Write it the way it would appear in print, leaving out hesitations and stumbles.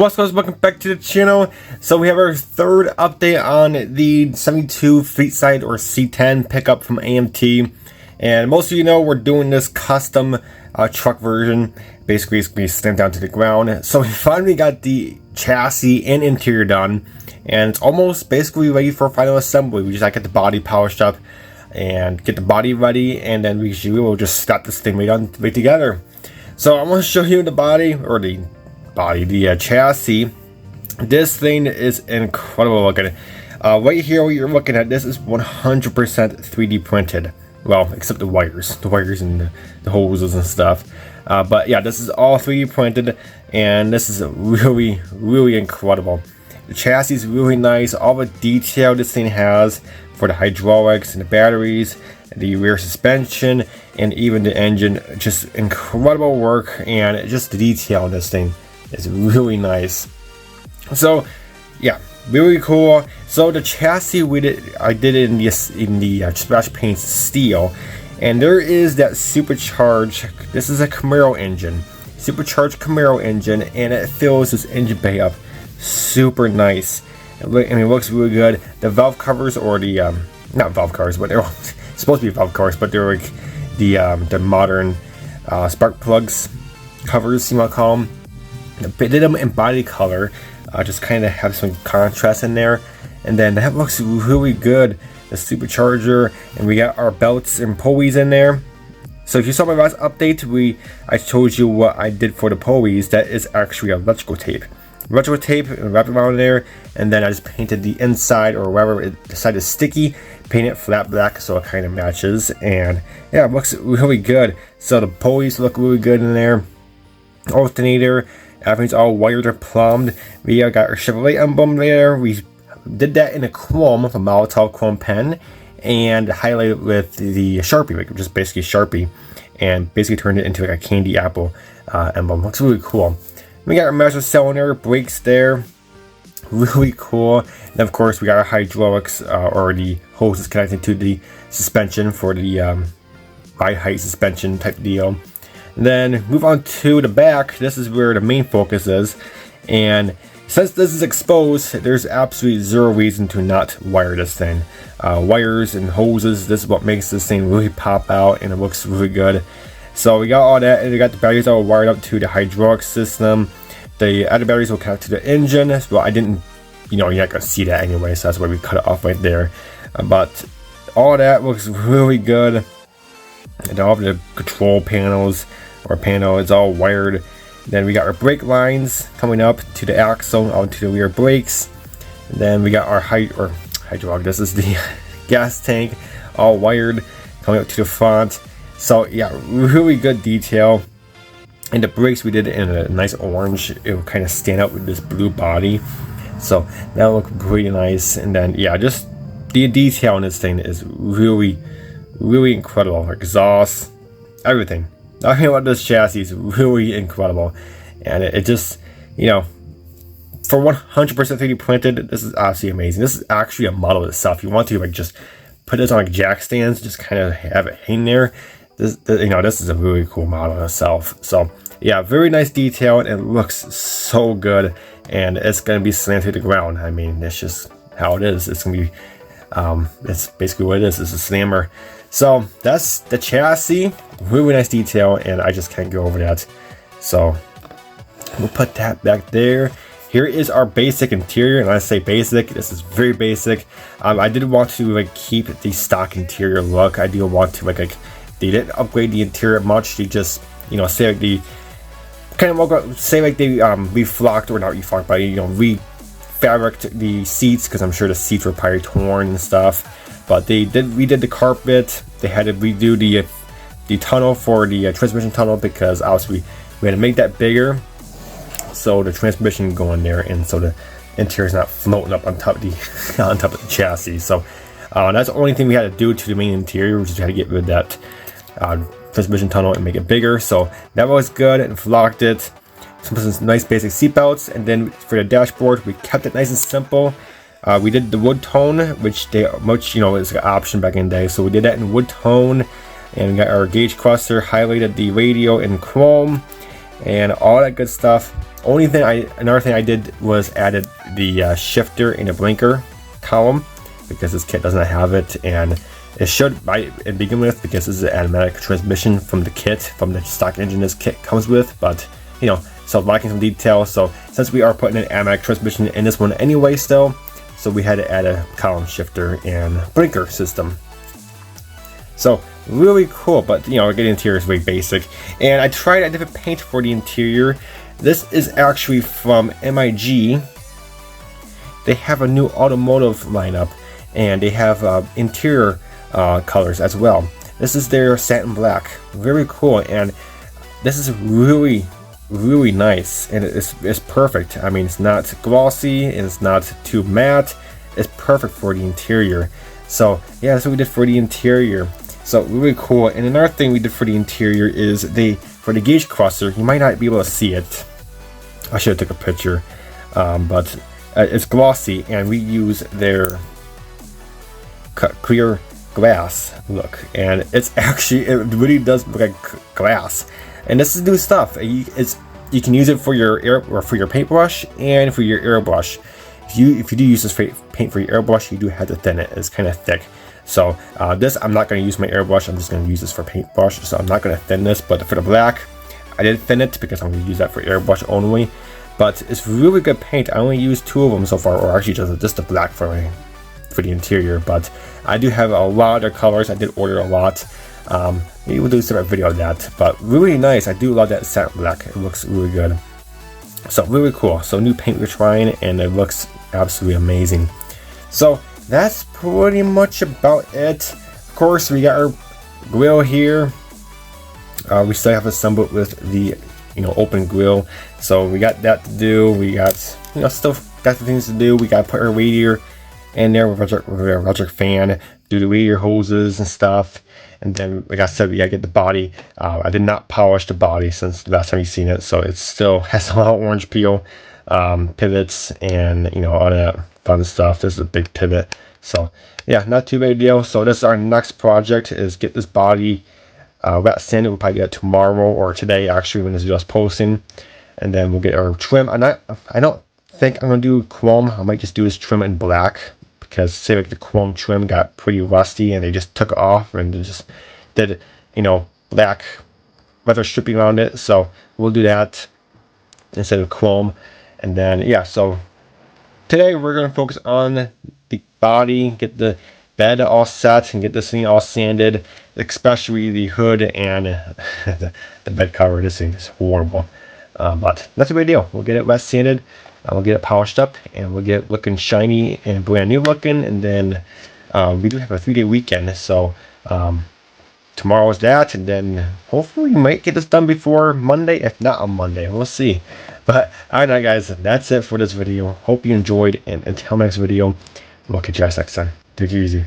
What's going on? Welcome back to the channel. So we have our third update on the 72 Fleetside or C10 pickup from AMT. And most of you know we're doing this custom truck version. Basically it's going to be slammed down to the ground. So we finally got the chassis and interior done. And it's almost basically ready for final assembly. We just got to get the body polished up and get the body ready. And then we will just slap this thing right together. So I want to show you the body, or the chassis. This thing is incredible looking. Right here, what you're looking at, this is 100% 3D printed. Well, except the wires and the hoses and stuff. But yeah, this is all 3D printed, and this is really incredible. The chassis is really nice. All the detail this thing has for the hydraulics and the batteries, the rear suspension, and even the engine. Just incredible work, and just the detail on this thing is really nice. So yeah, really cool. So the chassis I did it in the splash paint steel, and there is that supercharged. This is a Camaro engine, supercharged Camaro engine, and it fills this engine bay up super nice. It looks really good. The valve covers, or the not valve covers, but they're supposed to be valve covers, but they're like the modern spark plugs covers, you want to call them. They did them in body color, just kind of have some contrast in there, and then that looks really good. The supercharger, and we got our belts and pulleys in there. So if you saw my last update, I told you what I did for the pulleys. That is actually electrical tape. Electrical tape, and wrap it around there, and then I just painted the inside, or wherever the side is sticky, paint it flat black so it kind of matches, and yeah, it looks really good. So the pulleys look really good in there. Alternator, everything's all wired or plumbed. We got our Chevrolet emblem there. We did that in a chrome, with a Molotov chrome pen, and highlighted with the Sharpie, like just basically Sharpie, and basically turned it into like a candy apple emblem. Looks really cool. We got our master cylinder, brakes there, really cool. And of course we got our hydraulics, or the hoses connected to the suspension for the ride height suspension type deal. And then move on to the back. This is where the main focus is, and since this is exposed, there's absolutely zero reason to not wire this thing. Wires and hoses, this is what makes this thing really pop out, and it looks really good. So we got all that, and we got the batteries all wired up to the hydraulic system. The other batteries will connect to the engine. Well, I didn't, you're not gonna see that anyway, so that's why we cut it off right there. But all that looks really good. And all of the control panels, or panel, is all wired. Then we got our brake lines coming up to the axle, onto the rear brakes. And then we got our hydraulic. This is the gas tank, all wired, coming up to the front. So yeah, really good detail. And the brakes we did in a nice orange. It will kind of stand out with this blue body. So that looked pretty nice. And then yeah, just the detail on this thing is really incredible. Exhaust, everything. Talking about this chassis is really incredible. And it just, for 100% 3D printed, this is absolutely amazing. This is actually a model itself. You want to just put this on jack stands, just kind of have it hang there. This is a really cool model itself. So yeah, very nice detail, and it looks so good, and it's gonna be slammed to the ground. I mean, that's just how it is. It's gonna be it's basically what it is. It's a slammer. So that's the chassis. Really nice detail, and I just can't go over that. So we'll put that back there. Here is our basic interior, and I say basic, this is very basic. I did want to keep the stock interior look. I do want to they didn't upgrade the interior much. They just say they kind of say they reflocked, or not reflocked, but refabricated the seats, because I'm sure the seats were probably torn and stuff. But they redid the carpet. They had to redo the tunnel for the transmission tunnel, because obviously we had to make that bigger, so the transmission can go in there, and so the interior is not floating up on top of the chassis. So that's the only thing we had to do to the main interior. We just had to get rid of that transmission tunnel and make it bigger. So that was good, and flocked it. Some nice basic seat belts, and then for the dashboard, we kept it nice and simple. We did the wood tone, which is an option back in the day. So we did that in wood tone, and we got our gauge cluster, highlighted the radio in chrome, and all that good stuff. Another thing I did was added the shifter and a blinker column, because this kit doesn't have it, and it should begin with, because this is an automatic transmission from the kit, from the stock engine this kit comes with. But you know, so lacking some detail. So since we are putting an automatic transmission in this one anyway still, so we had to add a column shifter and blinker system. So really cool, but you know, the interior is very basic. And I tried a different paint for the interior. This is actually from MIG. They have a new automotive lineup, and they have interior colors as well. This is their satin black. Very cool, and this is really nice, and it's perfect. I mean, it's not glossy and it's not too matte. It's perfect for the interior. So yeah, that's what we did for the interior. So really cool. And another thing we did for the interior is for the gauge crosser, you might not be able to see it. I should have took a picture, but it's glossy, and we use their clear glass look, and it really does look like glass. And this is new stuff. You can use it for your paintbrush and for your airbrush. If you do use this paint for your airbrush, you do have to thin it. It's kind of thick. So this, I'm not going to use my airbrush. I'm just going to use this for paintbrush. So I'm not going to thin this. But for the black, I did thin it because I'm going to use that for airbrush only. But it's really good paint. I only used 2 of them so far, or actually just the black for the interior. But I do have a lot of their colors. I did order a lot. Maybe we'll do a separate video of that. But really nice. I do love that satin black. It looks really good. So really cool. So new paint we're trying, and it looks absolutely amazing. So that's pretty much about it. Of course, we got our grill here. We still have to assemble it with the open grill. So we got that to do. We got still got the things to do. We got to put our radiator in there with our electric fan, do the radiator hoses and stuff. And then, like I said, we gotta get the body. I did not polish the body since the last time you've seen it, so it still has a lot of orange peel, pivots, and all that fun stuff. This is a big pivot, so yeah, not too big a deal. So this is our next project, is get this body wet sanded. We'll probably get it tomorrow or today, actually, when this is just posting. And then we'll get our trim. I don't think I'm gonna do chrome. I might just do this trim in black, because say like the chrome trim got pretty rusty and they just took it off and just did black leather stripping around it. So we'll do that instead of chrome. And then yeah, so today we're going to focus on the body, get the bed all set, and get this thing all sanded, especially the hood and the bed cover. This thing is horrible, but that's a big deal. We'll get it wet sanded, we'll get it polished up, and we'll get it looking shiny and brand new looking. And then we do have a 3-day weekend, so tomorrow is that, and then hopefully we might get this done before Monday. If not on Monday, we'll see. But alright guys, that's it for this video. Hope you enjoyed, and until next video, we'll catch you guys next time. Take it easy.